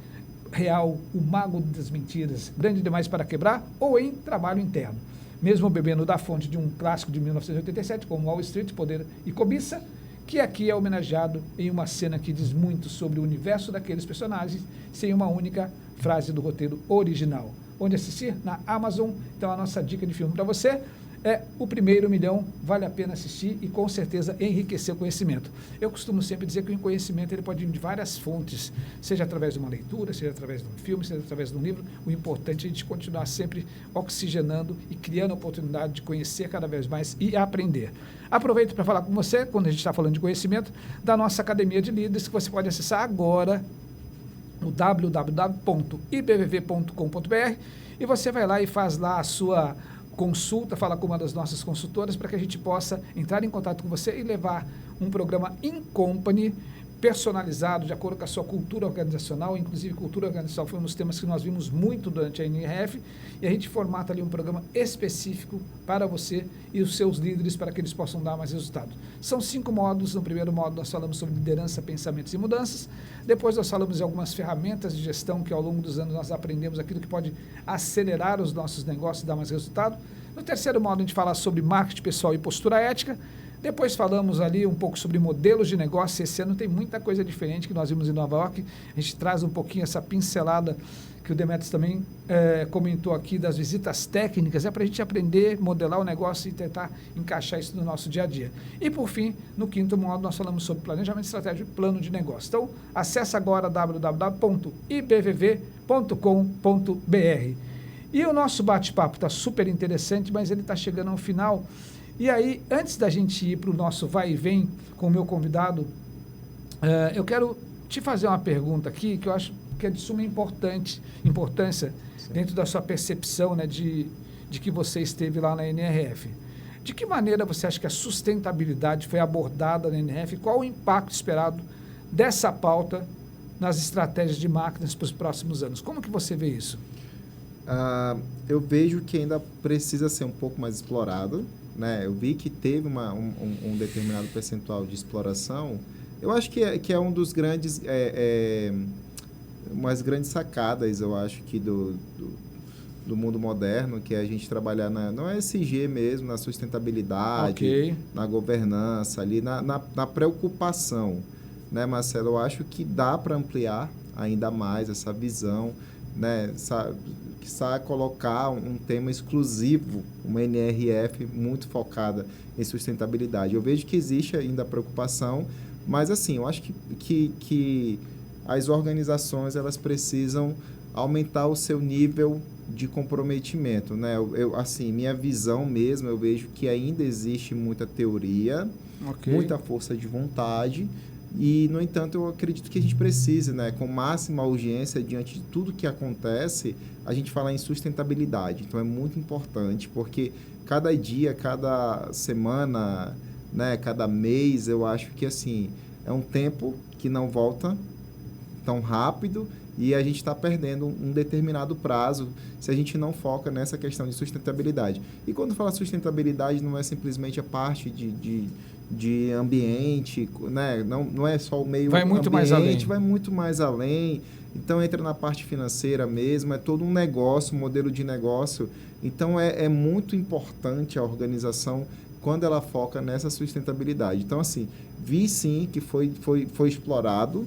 real, o mago das mentiras, grande demais para quebrar, ou em Trabalho Interno. Mesmo bebendo da fonte de um clássico de 1987, como Wall Street, Poder e Cobiça, que aqui é homenageado em uma cena que diz muito sobre o universo daqueles personagens, sem uma única frase do roteiro original. Onde assistir? Na Amazon. Então, a nossa dica de filme para você é O Primeiro Milhão. Vale a pena assistir e, com certeza, enriquecer o conhecimento. Eu costumo sempre dizer que o conhecimento ele pode vir de várias fontes, seja através de uma leitura, seja através de um filme, seja através de um livro. O importante é a gente continuar sempre oxigenando e criando a oportunidade de conhecer cada vez mais e aprender. Aproveito para falar com você, quando a gente está falando de conhecimento, da nossa Academia de Líderes, que você pode acessar agora, o www.ibvv.com.br, e você vai lá e faz lá consulta, fala com uma das nossas consultoras para que a gente possa entrar em contato com você e levar um programa in company, personalizado, de acordo com a sua cultura organizacional. Inclusive, cultura organizacional foi um dos temas que nós vimos muito durante a NRF, e a gente formata ali um programa específico para você e os seus líderes, para que eles possam dar mais resultado. São 5 módulos. No primeiro módulo nós falamos sobre liderança, pensamentos e mudanças. Depois nós falamos de algumas ferramentas de gestão que ao longo dos anos nós aprendemos aquilo que pode acelerar os nossos negócios e dar mais resultado. No terceiro módulo a gente fala sobre marketing pessoal e postura ética. Depois falamos ali um pouco sobre modelos de negócio. Esse ano tem muita coisa diferente que nós vimos em Nova York. A gente traz um pouquinho essa pincelada que o Demetrios também comentou aqui, das visitas técnicas, para a gente aprender, modelar o negócio e tentar encaixar isso no nosso dia a dia. E por fim, no quinto módulo, nós falamos sobre planejamento estratégico e plano de negócio. Então, acesse agora www.ibvv.com.br. E o nosso bate-papo está super interessante, mas ele está chegando ao final. E aí, antes da gente ir para o nosso vai e vem com o meu convidado, eu quero te fazer uma pergunta aqui que eu acho que é de suma importância dentro da sua percepção, né, de que você esteve lá na NRF. De que maneira você acha que a sustentabilidade foi abordada na NRF? Qual o impacto esperado dessa pauta nas estratégias de marketing para os próximos anos? Como que você vê isso? Eu vejo que ainda precisa ser um pouco mais explorado, né? Eu vi que teve um determinado percentual de exploração. Eu acho que é um dos grandes, umas grandes sacadas, eu acho, que do mundo moderno, que é a gente trabalhar no ESG mesmo, na sustentabilidade, na governança, ali, na preocupação, né, Marcelo? Eu acho que dá para ampliar ainda mais essa visão, né? Quiçá colocar um tema exclusivo, uma NRF muito focada em sustentabilidade. Eu vejo que existe ainda a preocupação, mas assim, eu acho que as organizações elas precisam aumentar o seu nível de comprometimento, né? Assim, minha visão mesmo, eu vejo que ainda existe muita teoria, muita força de vontade. E, no entanto, eu acredito que a gente precisa, né, com máxima urgência, diante de tudo que acontece, a gente falar em sustentabilidade. Então, é muito importante, porque cada dia, cada semana, né, cada mês, eu acho que, assim, é um tempo que não volta tão rápido e a gente está perdendo um determinado prazo se a gente não foca nessa questão de sustentabilidade. E quando fala sustentabilidade, não é simplesmente a parte de ambiente, né? Não é só o meio vai muito ambiente, mais além. Vai muito mais além. Então, entra na parte financeira mesmo, é todo um negócio, um modelo de negócio. Então, é muito importante a organização quando ela foca nessa sustentabilidade. Então, assim, vi sim que foi explorado.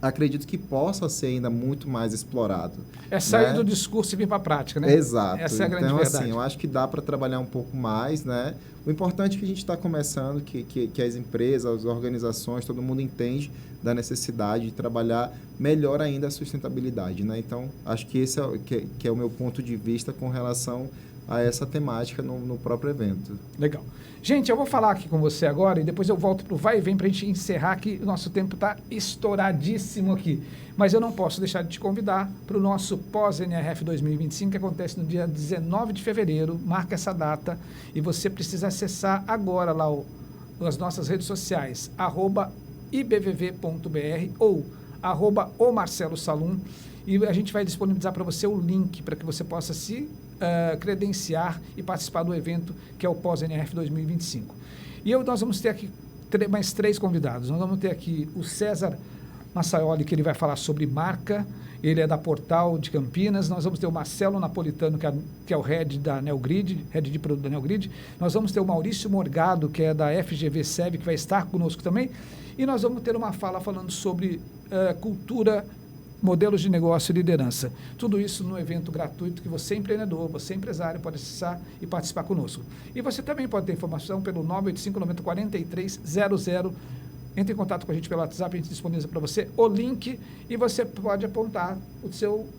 Acredito que possa ser ainda muito mais explorado. É sair, né, do discurso e vir para a prática, né? Exato. Essa é a grande então, verdade. Assim, eu acho que dá para trabalhar um pouco mais, né? O importante é que a gente está começando, que as empresas, as organizações, todo mundo entende da necessidade de trabalhar melhor ainda a sustentabilidade, né? Então, acho que esse é o meu ponto de vista com relação a essa temática no próprio evento. Legal. Gente, eu vou falar aqui com você agora e depois eu volto para o vai e vem para a gente encerrar, que o nosso tempo está estouradíssimo aqui. Mas eu não posso deixar de te convidar para o nosso pós-NRF 2025, que acontece no dia 19 de fevereiro. Marca essa data e você precisa acessar agora lá as nossas redes sociais, @ibvv.br ou @omarcelosalum, e a gente vai disponibilizar para você o link para que você possa se credenciar e participar do evento que é o pós-NRF 2025. E nós vamos ter aqui mais 3 convidados. Nós vamos ter aqui o César Massaioli, que ele vai falar sobre marca. Ele é da Portal de Campinas. Nós vamos ter o Marcelo Napolitano, que é o head da Neogrid, head de produto da Neogrid. Nós vamos ter o Maurício Morgado, que é da FGV SEB, que vai estar conosco também. E nós vamos ter uma fala falando sobre cultura, modelos de negócio e liderança. Tudo isso no evento gratuito que você, empreendedor, você, empresário, pode acessar e participar conosco. E você também pode ter informação pelo 985 90 43 00. Entre em contato com a gente pelo WhatsApp, a gente disponibiliza para você o link e você pode apontar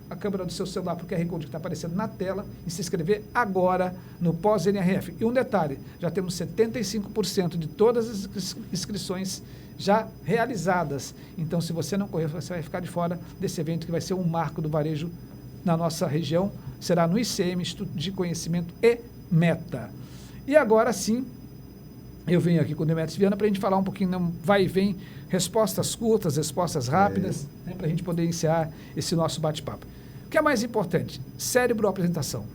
a câmera do seu celular para o QR Code que está aparecendo na tela e se inscrever agora no pós-NRF. E um detalhe, já temos 75% de todas as inscrições já realizadas. Então, se você não correr, você vai ficar de fora desse evento que vai ser um marco do varejo na nossa região. Será no ICM, Instituto de Conhecimento e meta. E agora sim, eu venho aqui com o Demetrios Viana para a gente falar um pouquinho, não vai e vem, respostas curtas, respostas rápidas, né, para a gente poder iniciar esse nosso bate-papo. O que é mais importante, cérebro ou apresentação?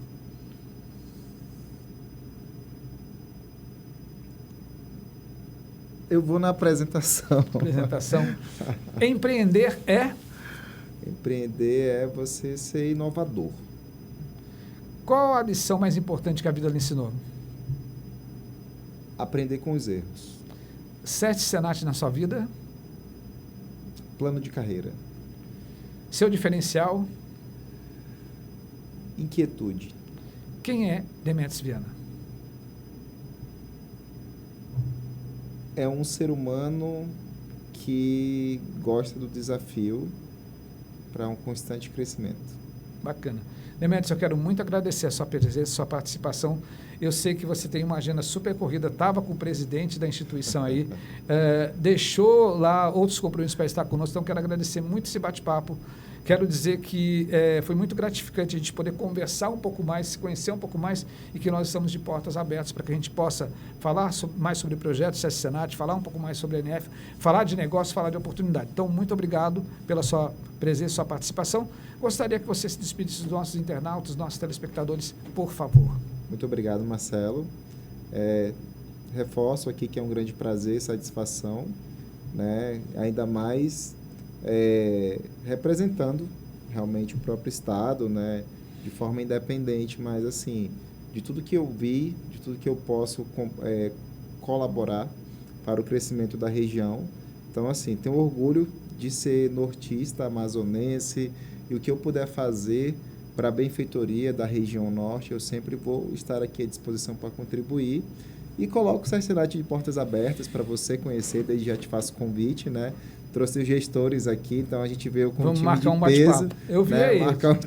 Eu vou na apresentação. Apresentação. Empreender é? Empreender é você ser inovador. Qual a lição mais importante que a vida lhe ensinou? Aprender com os erros. 7 Senat na sua vida? Plano de carreira. Seu diferencial? Inquietude. Quem é Demetrios Viana? É um ser humano que gosta do desafio para um constante crescimento. Bacana. Demetrios, eu quero muito agradecer a sua presença, a sua participação. Eu sei que você tem uma agenda super corrida, estava com o presidente da instituição aí, deixou lá outros compromissos para estar conosco, então quero agradecer muito esse bate-papo. Quero dizer que foi muito gratificante a gente poder conversar um pouco mais, se conhecer um pouco mais e que nós estamos de portas abertas para que a gente possa falar mais sobre projetos CS Senat, falar um pouco mais sobre a NF, falar de negócio, falar de oportunidade. Então, muito obrigado pela sua presença, sua participação. Gostaria que você se despedisse dos nossos internautas, dos nossos telespectadores, por favor. Muito obrigado, Marcelo. Reforço aqui que é um grande prazer e satisfação, né? Ainda mais representando realmente o próprio Estado, né? De forma independente, mas assim, de tudo que eu vi, de tudo que eu posso colaborar para o crescimento da região. Então, assim, tenho orgulho de ser nortista, amazonense, e o que eu puder fazer para a benfeitoria da região norte, eu sempre vou estar aqui à disposição para contribuir. E coloco o CS Senat de portas abertas para você conhecer, desde já te faço convite, né? Trouxe os gestores aqui, então a gente veio com um time de peso. Vamos marcar um bate-papo. Eu vi aí. Marcar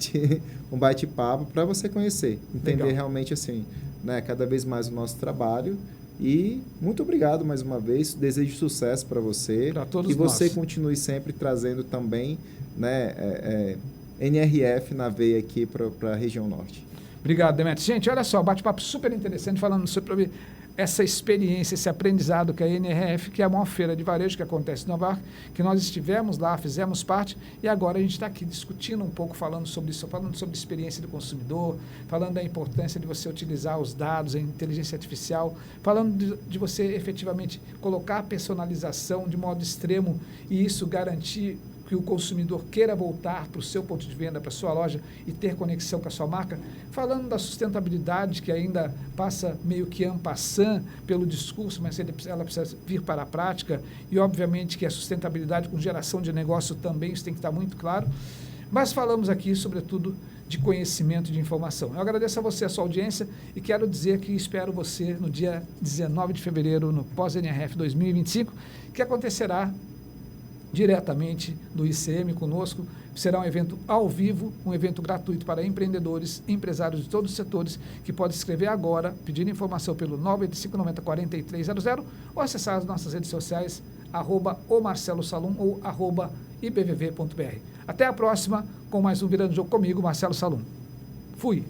um bate-papo para você conhecer, entender Legal. realmente assim, né? Cada vez mais o nosso trabalho. E muito obrigado mais uma vez, desejo sucesso para você. Para todos nós. E você nós. continue sempre trazendo também, né? NRF na veia aqui para a região norte. Obrigado, Demetrios. Gente, olha só, bate-papo super interessante falando sobre essa experiência, esse aprendizado que a NRF, que é a maior feira de varejo que acontece em Nova York, que nós estivemos lá, fizemos parte, e agora a gente está aqui discutindo um pouco, falando sobre isso, falando sobre experiência do consumidor, falando da importância de você utilizar os dados, a inteligência artificial, falando de você efetivamente colocar a personalização de modo extremo e isso garantir que o consumidor queira voltar para o seu ponto de venda, para a sua loja e ter conexão com a sua marca, falando da sustentabilidade que ainda passa meio que en passant pelo discurso, mas ela precisa vir para a prática e obviamente que a sustentabilidade com geração de negócio também, isso tem que estar muito claro, mas falamos aqui sobretudo de conhecimento, de informação. Eu agradeço a você, a sua audiência e quero dizer que espero você no dia 19 de fevereiro no Pós-NRF 2025, que acontecerá diretamente do ICM conosco. Será um evento ao vivo, um evento gratuito para empreendedores, empresários de todos os setores, que podem escrever agora, pedir informação pelo 98590-4300 ou acessar as nossas redes sociais, @omarcelosalum ou @ibvv.br. Até a próxima, com mais um Virando Jogo comigo, Marcelo Salum. Fui!